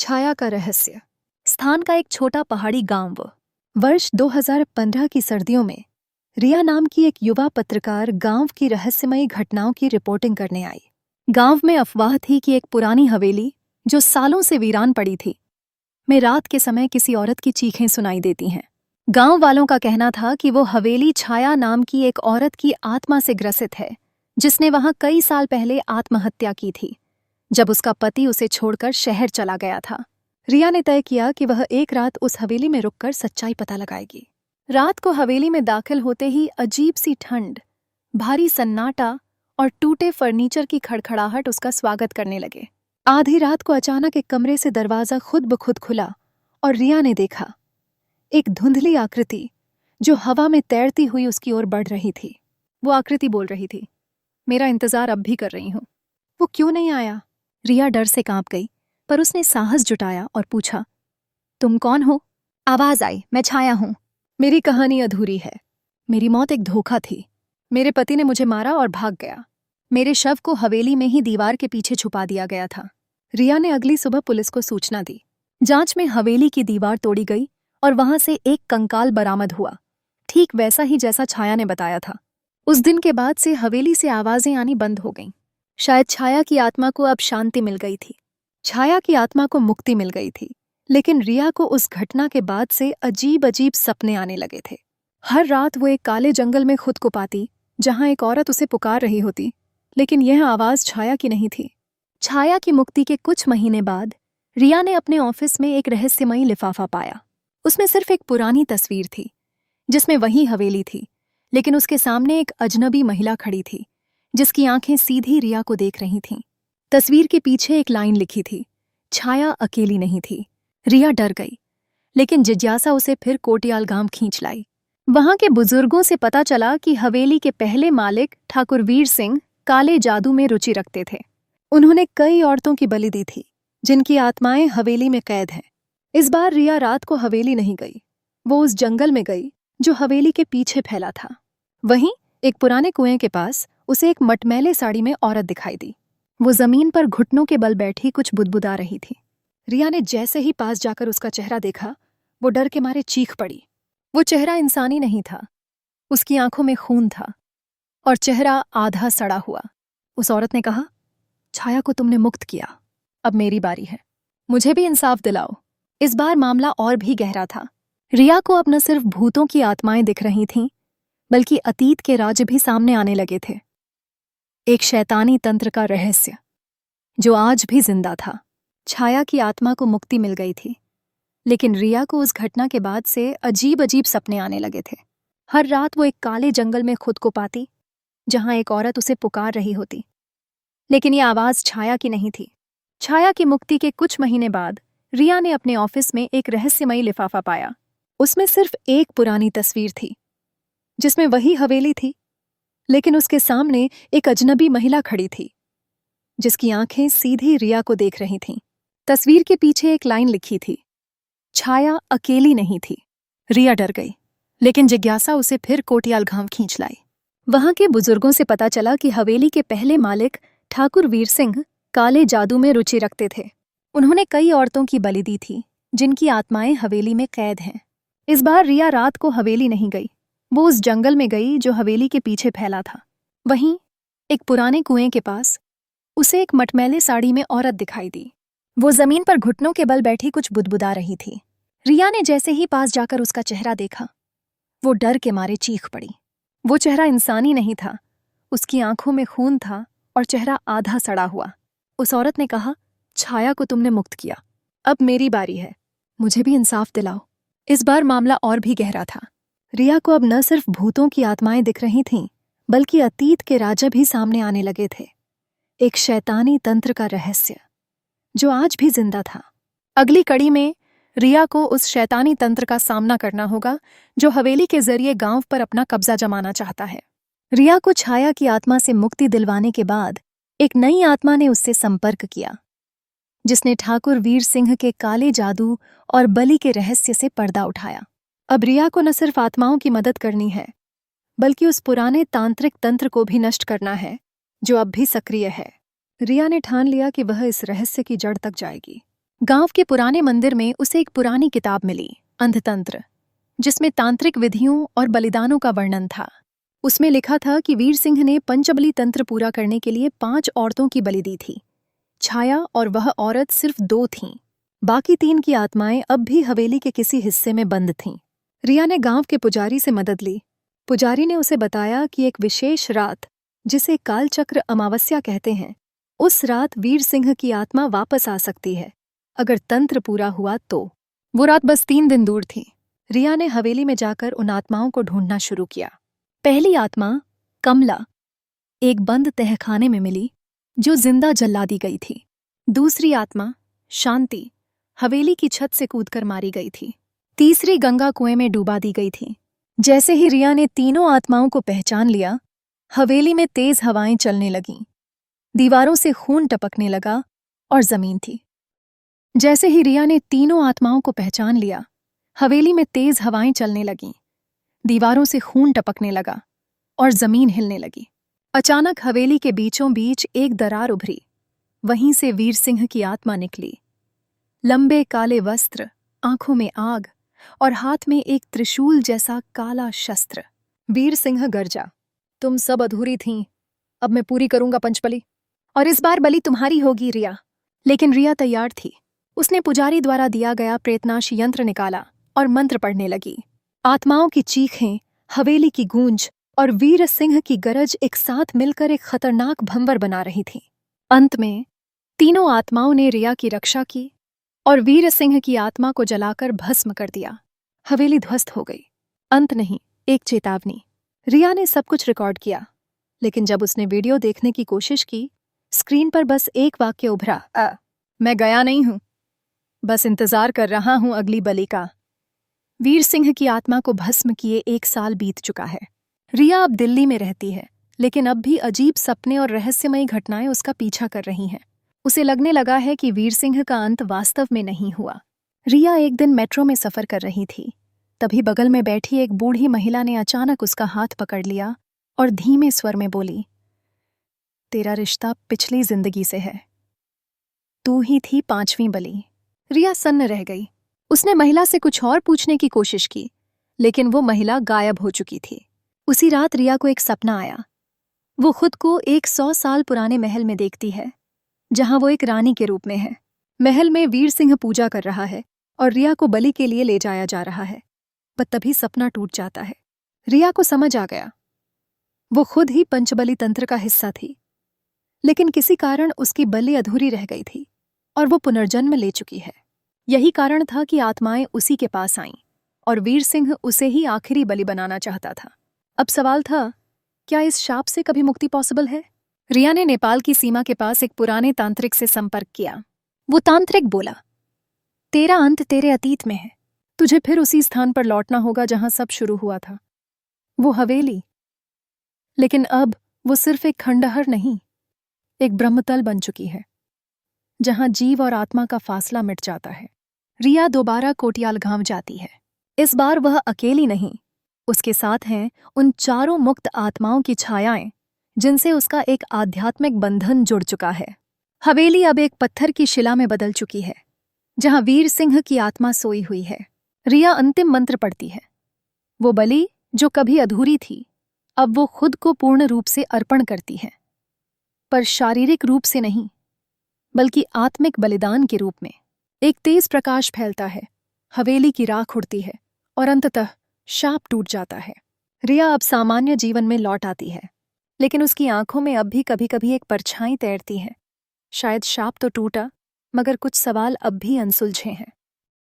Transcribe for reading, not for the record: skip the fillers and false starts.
छाया का रहस्य। स्थान का एक छोटा पहाड़ी गांव। वर्ष 2015 की सर्दियों में रिया नाम की एक युवा पत्रकार गांव की रहस्यमयी घटनाओं की रिपोर्टिंग करने आई। गांव में अफवाह थी कि एक पुरानी हवेली जो सालों से वीरान पड़ी थी में रात के समय किसी औरत की चीखें सुनाई देती हैं। गांव वालों का कहना था कि वो हवेली छाया नाम की एक औरत की आत्मा से ग्रसित है, जिसने वहां कई साल पहले आत्महत्या की थी जब उसका पति उसे छोड़कर शहर चला गया था। रिया ने तय किया कि वह एक रात उस हवेली में रुककर सच्चाई पता लगाएगी। रात को हवेली में दाखिल होते ही अजीब सी ठंड, भारी सन्नाटा और टूटे फर्नीचर की खड़खड़ाहट उसका स्वागत करने लगे। आधी रात को अचानक एक कमरे से दरवाजा खुद ब खुद खुला और रिया ने देखा एक धुंधली आकृति जो हवा में तैरती हुई उसकी ओर बढ़ रही थी। वो आकृति बोल रही थी, मेरा इंतजार अब भी कर रही हूं। वो क्यों नहीं आया? रिया डर से कांप गई, पर उसने साहस जुटाया और पूछा, तुम कौन हो? आवाज आई, मैं छाया हूं। मेरी कहानी अधूरी है। मेरी मौत एक धोखा थी। मेरे पति ने मुझे मारा और भाग गया। मेरे शव को हवेली में ही दीवार के पीछे छुपा दिया गया था। रिया ने अगली सुबह पुलिस को सूचना दी। जांच में हवेली की दीवार तोड़ी गई और वहां से एक कंकाल बरामद हुआ, ठीक वैसा ही जैसा छाया ने बताया था। उस दिन के बाद से हवेली से आवाजें आनी बंद हो गईं। शायद छाया की आत्मा को अब शांति मिल गई थी। छाया की आत्मा को मुक्ति मिल गई थी। लेकिन रिया को उस घटना के बाद से अजीब अजीब सपने आने लगे थे। हर रात वो एक काले जंगल में खुद को पाती, जहां एक औरत उसे पुकार रही होती, लेकिन यह आवाज छाया की नहीं थी। छाया की मुक्ति के कुछ महीने बाद रिया ने अपने ऑफिस में एक रहस्यमयी लिफाफा पाया। उसमें सिर्फ एक पुरानी तस्वीर थी जिसमें वही हवेली थी, लेकिन उसके सामने एक अजनबी महिला खड़ी थी जिसकी आंखें सीधी रिया को देख रही थीं। तस्वीर के पीछे एक लाइन लिखी थी, छाया अकेली नहीं थी। रिया डर गई, लेकिन जिज्ञासा उसे फिर कोटियाल गांव खींच लाई। वहां के बुजुर्गों से पता चला कि हवेली के पहले मालिक ठाकुर वीर सिंह काले जादू में रुचि रखते थे। उन्होंने कई औरतों की बलि दी थी, जिनकी आत्माएं हवेली में कैद हैं। इस बार रिया रात को हवेली नहीं गई। वो उस जंगल में गई जो हवेली के पीछे फैला था। वहीं एक पुराने कुएं के पास उसे एक मटमैले साड़ी में औरत दिखाई दी। वो जमीन पर घुटनों के बल बैठी कुछ बुदबुदा रही थी। रिया ने जैसे ही पास जाकर उसका चेहरा देखा, वो डर के मारे चीख पड़ी। वो चेहरा इंसानी नहीं था। उसकी आंखों में खून था और चेहरा आधा सड़ा हुआ। उस औरत ने कहा, छाया को तुमने मुक्त किया, अब मेरी बारी है। मुझे भी इंसाफ दिलाओ। इस बार मामला और भी गहरा था। रिया को अब न सिर्फ भूतों की आत्माएं दिख रही थीं, बल्कि अतीत के राज भी सामने आने लगे थे। एक शैतानी तंत्र का रहस्य जो आज भी जिंदा था। छाया की आत्मा को मुक्ति मिल गई थी, लेकिन रिया को उस घटना के बाद से अजीब अजीब सपने आने लगे थे। हर रात वो एक काले जंगल में खुद को पाती, जहां एक औरत उसे पुकार रही होती, लेकिन ये आवाज छाया की नहीं थी। छाया की मुक्ति के कुछ महीने बाद रिया ने अपने ऑफिस में एक रहस्यमयी लिफाफा पाया। उसमें सिर्फ एक पुरानी तस्वीर थी जिसमें वही हवेली थी, लेकिन उसके सामने एक अजनबी महिला खड़ी थी जिसकी आंखें सीधी रिया को देख रही थीं। तस्वीर के पीछे एक लाइन लिखी थी, छाया अकेली नहीं थी। रिया डर गई, लेकिन जिज्ञासा उसे फिर कोटियाल गांव खींच लाई। वहां के बुजुर्गों से पता चला कि हवेली के पहले मालिक ठाकुर वीर सिंह काले जादू में रुचि रखते थे। उन्होंने कई औरतों की बलि दी थी, जिनकी आत्माएं हवेली में कैद हैं। इस बार रिया रात को हवेली नहीं गई। वो उस जंगल में गई जो हवेली के पीछे फैला था। वहीं एक पुराने कुएं के पास उसे एक मटमैले साड़ी में औरत दिखाई दी। वो जमीन पर घुटनों के बल बैठी कुछ बुदबुदा रही थी। रिया ने जैसे ही पास जाकर उसका चेहरा देखा, वो डर के मारे चीख पड़ी। वो चेहरा इंसानी नहीं था। उसकी आंखों में खून था और चेहरा आधा सड़ा हुआ। उस औरत ने कहा, छाया को तुमने मुक्त किया, अब मेरी बारी है। मुझे भी इंसाफ दिलाओ। इस बार मामला और भी गहरा था। रिया को अब न सिर्फ भूतों की आत्माएं दिख रही थीं, बल्कि अतीत के राजा भी सामने आने लगे थे। एक शैतानी तंत्र का रहस्य जो आज भी जिंदा था। अगली कड़ी में रिया को उस शैतानी तंत्र का सामना करना होगा जो हवेली के जरिए गांव पर अपना कब्जा जमाना चाहता है। रिया को छाया की आत्मा से मुक्ति दिलवाने के बाद एक नई आत्मा ने उससे संपर्क किया, जिसने ठाकुर वीर सिंह के काले जादू और बलि के रहस्य से पर्दा उठाया। अब रिया को न सिर्फ आत्माओं की मदद करनी है, बल्कि उस पुराने तांत्रिक तंत्र को भी नष्ट करना है जो अब भी सक्रिय है। रिया ने ठान लिया कि वह इस रहस्य की जड़ तक जाएगी। गांव के पुराने मंदिर में उसे एक पुरानी किताब मिली, अंधतंत्र, जिसमें तांत्रिक विधियों और बलिदानों का वर्णन था। उसमें लिखा था कि वीर सिंह ने पंचबली तंत्र पूरा करने के लिए 5 औरतों की बलि दी थी। छाया और वह औरत सिर्फ 2 थीं। बाकी 3 की आत्माएं अब भी हवेली के किसी हिस्से में बंद थीं। रिया ने गांव के पुजारी से मदद ली। पुजारी ने उसे बताया कि एक विशेष रात, जिसे कालचक्र अमावस्या कहते हैं, उस रात वीर सिंह की आत्मा वापस आ सकती है, अगर तंत्र पूरा हुआ तो। वो रात बस 3 दिन दूर थी। रिया ने हवेली में जाकर उन आत्माओं को ढूंढना शुरू किया। पहली आत्मा कमला एक बंद तहखाने में मिली, जो जिंदा जला दी गई थी। दूसरी आत्मा शांति हवेली की छत से कूदकर मारी गई थी। तीसरी गंगा कुएं में डूबा दी गई थी। जैसे ही रिया ने तीनों आत्माओं को पहचान लिया, हवेली में तेज हवाएं चलने लगीं। दीवारों से खून टपकने लगा और जमीन थी। जैसे ही रिया ने तीनों आत्माओं को पहचान लिया, हवेली में तेज हवाएं चलने लगीं, दीवारों से खून टपकने लगा और जमीन हिलने लगी। अचानक हवेली के बीचों बीच एक दरार उभरी। वहीं से वीर सिंह की आत्मा निकली। लंबे काले वस्त्र, आंखों में आग और हाथ में एक त्रिशूल जैसा काला शस्त्र। वीर सिंह गर्जा, तुम सब अधूरी थीं, अब मैं पूरी करूंगा पंचबली, और इस बार बलि तुम्हारी होगी रिया। लेकिन रिया तैयार थी। उसने पुजारी द्वारा दिया गया प्रेतनाश यंत्र निकाला और मंत्र पढ़ने लगी। आत्माओं की चीखें, हवेली की गूंज और वीर सिंह की गरज एक साथ मिलकर एक खतरनाक भंवर बना रही थी। अंत में तीनों आत्माओं ने रिया की रक्षा की और वीर सिंह की आत्मा को जलाकर भस्म कर दिया। हवेली ध्वस्त हो गई। अंत नहीं, एक चेतावनी। रिया ने सब कुछ रिकॉर्ड किया, लेकिन जब उसने वीडियो देखने की कोशिश की, स्क्रीन पर बस एक वाक्य उभरा, मैं गया नहीं हूं, बस इंतजार कर रहा हूं अगली बलि का। वीर सिंह की आत्मा को भस्म किए 1 साल बीत चुका है। रिया अब दिल्ली में रहती है, लेकिन अब भी अजीब सपने और रहस्यमयी घटनाएं उसका पीछा कर रही हैं। उसे लगने लगा है कि वीर सिंह का अंत वास्तव में नहीं हुआ। रिया एक दिन मेट्रो में सफर कर रही थी। तभी बगल में बैठी एक बूढ़ी महिला ने अचानक उसका हाथ पकड़ लिया और धीमे स्वर में बोली, तेरा रिश्ता पिछली जिंदगी से है, तू ही थी 5वीं बलि। रिया सन्न रह गई। उसने महिला से कुछ और पूछने की कोशिश की, लेकिन वो महिला गायब हो चुकी थी। उसी रात रिया को एक सपना आया। वो खुद को एक 100 साल पुराने महल में देखती है, जहां वो एक रानी के रूप में है। महल में वीर सिंह पूजा कर रहा है और रिया को बलि के लिए ले जाया जा रहा है। पर तभी सपना टूट जाता है। रिया को समझ आ गया, वो खुद ही पंचबली तंत्र का हिस्सा थी, लेकिन किसी कारण उसकी बलि अधूरी रह गई थी और वो पुनर्जन्म ले चुकी है। यही कारण था कि आत्माएं उसी के पास आईं और वीर सिंह उसे ही आखिरी बलि बनाना चाहता था। अब सवाल था, क्या इस शाप से कभी मुक्ति पॉसिबल है? रिया ने नेपाल की सीमा के पास एक पुराने तांत्रिक से संपर्क किया। वो तांत्रिक बोला, तेरा अंत तेरे अतीत में है, तुझे फिर उसी स्थान पर लौटना होगा जहां सब शुरू हुआ था, वो हवेली। लेकिन अब वो सिर्फ एक खंडहर नहीं, एक ब्रह्मतल बन चुकी है, जहां जीव और आत्मा का फासला मिट जाता है। रिया दोबारा कोटियाल गांव जाती है। इस बार वह अकेली नहीं, उसके साथ हैं उन 4 मुक्त आत्माओं की छायाएं, जिनसे उसका एक आध्यात्मिक बंधन जुड़ चुका है। हवेली अब एक पत्थर की शिला में बदल चुकी है, जहां वीर सिंह की आत्मा सोई हुई है। रिया अंतिम मंत्र पढ़ती है। वो बलि जो कभी अधूरी थी, अब वो खुद को पूर्ण रूप से अर्पण करती है, पर शारीरिक रूप से नहीं, बल्कि आत्मिक बलिदान के रूप में। एक तेज प्रकाश फैलता है, हवेली की राख उड़ती है और अंततः शाप टूट जाता है। रिया अब सामान्य जीवन में लौट आती है, लेकिन उसकी आंखों में अब भी कभी कभी एक परछाई तैरती है। शायद शाप तो टूटा, मगर कुछ सवाल अब भी अनसुलझे हैं।